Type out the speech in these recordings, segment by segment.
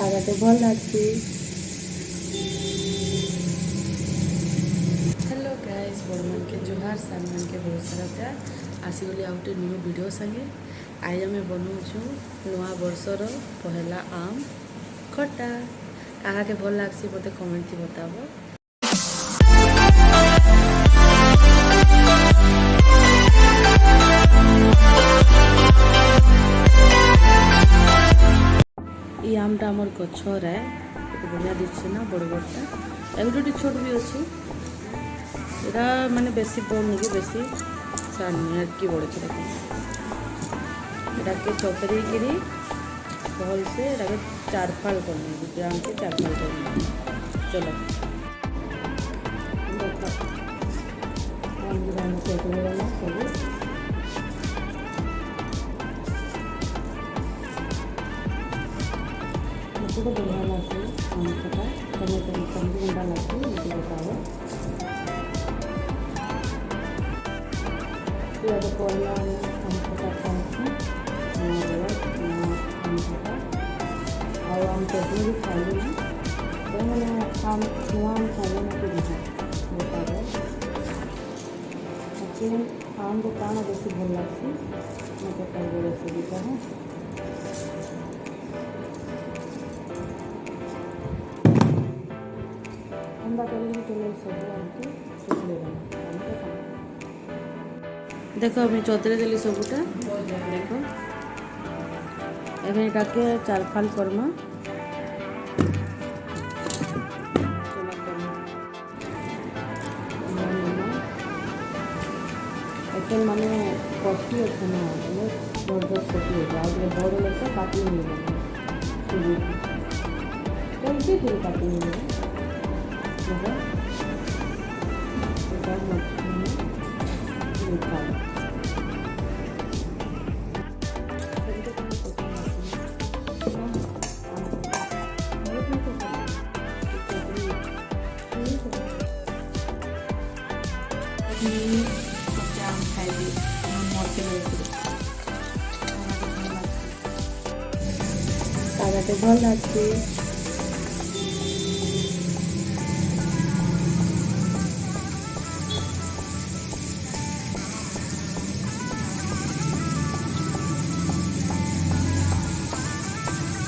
ପାଗଟେ ଭଲ ଲାଗ୍ସି। Hello guys, बड़ मन के जोहार, सान मन के बहुत सारा प्यार। आसीगली आ गोटे न्यू वीडियो संगे। आज आम बनाऊँ नुआ वर्षर पहला आम खटा। क्या के भल लग्सी मत कमेंट बताब। ये आमटा आमर गचर है, बढ़िया दिखे ना, बड़ बड़टा एक गोटे छोट भी अच्छी। यहाँ माने बेसी बड़ नहीं बेसी सानी की बड़ के चतरी गिरी भल से चार फाल करनी, गोटे आम के चार फाल करनी। चलो सब मुझे तो बढ़िया लगे आम खटा। टमाटर भी गुंडा लगे मुझे बताओ। फिर पहला आम खटा खाई आम खटा और आम चटनी भी खाई ना, तो मैंने आम नुआ आम खाई ना कि बताओ। आम को काना बेसी भल लग्सी मतलब कई रेसिपी है। देखो मैं चौतरे देली सबूटा। देखो एवं के चार फाल करमा। एन माने कटी अच्छे ना बड़ बड़ कटी हो बड़ लोग काटी नहीं कैसे फिर काटी नहीं ताजाते भल लगती।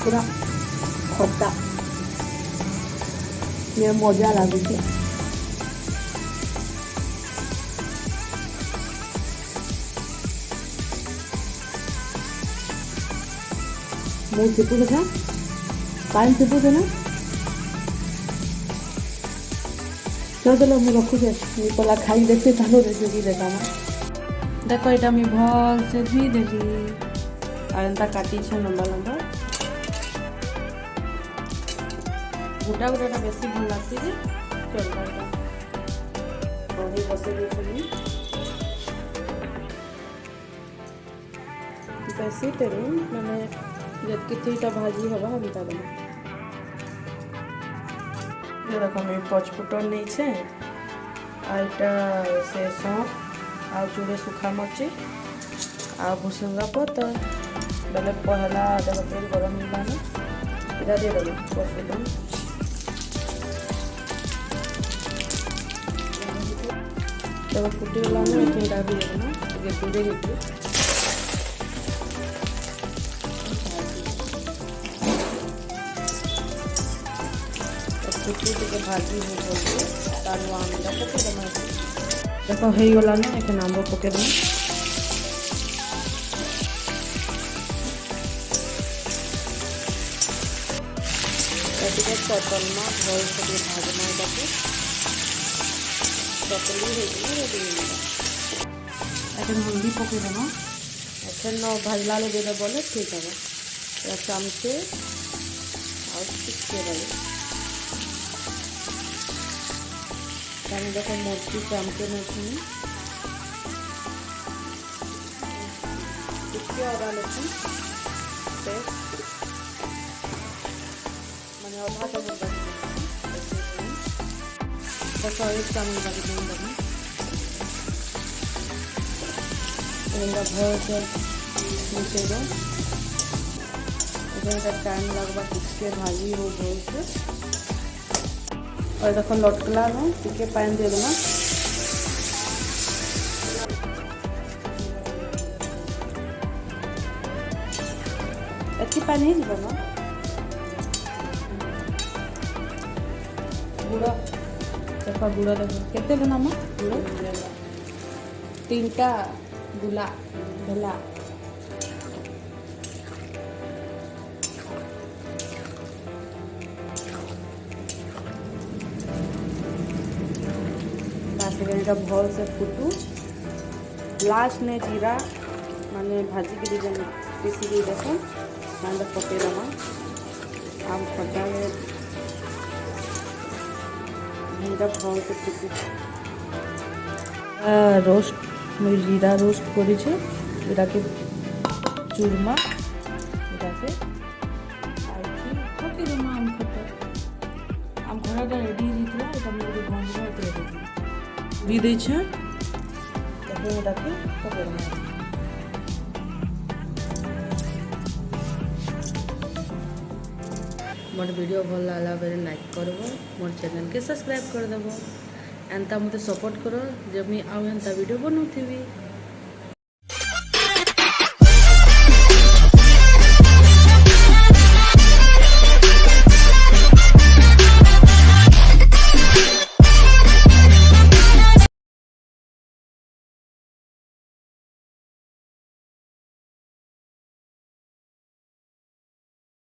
पूरा खट्टा ये मजा लगुचे। मुझे चिपू था पानी चिपू थे ना। चलो मुझे रखुचे पहला खाई देखते चालू रेसिपी देखा। देखो यहाँ मुझे भल से धुई देली और एंता काटी लंबा लंबा गोटा गोटा बेसी भल लग्सी। चलता कढ़ी बसई देली बेसी तेल मैंने जितकीटा भाजी हवा हमें देना। देखो मैं पचफुटन नहीं छे आईटा से सौंफ आ चूड़े सुखा मर्ची आ भुसुंगा पतर बेले पहला देखो तेल गरम होगा इधर दे देव पचफुटन। देखो फुटीगला इटा भी देना दूरे हेतु भाजी आमटा पकईदे। देखो हो गला ना एक आंब पकईदे। चटलमा भल से भाजमा इटाके चटली रेडी हल्दी पकईदेमा। एखन न भाजला देदे बोले ठीक है। चामचे और टिके देवे देखो मर्ची चामचे में टिके अदा लसुन पेस्ट मैंने आधा टमाटर देखो एक चामच लगे भर से मिसेगा। टाइम लगवा टिके भाजी हो भल से। और देखो लटकला में टिके पानी दे देना। अच्छी पानी ही जीवन गुड़ देखो गुड़ देखो केते देना मा गुड़ 3टा गुला भेला बास भल से फुटू लास्ट ने जीरा माने भाजी के डिजाइन पीसी दी देखो माने पके दमा आम खटा में जीरा भल से फुटू रोस्ट मुझे जीरा रोस्ट करी छे जीरा के चूरमा जीरा से आई पके दमा आम खटा रेडी जीतला एटा मेरे बंद में दे दी दी छे तके रखे पके दमा। मोर वीडियो भल लगा बेले लाइक करबो मोर चैनल के सब्सक्राइब कर देबो एंता मते सपोर्ट करो जब मैं आउ एंता वीडियो बनौथिबी।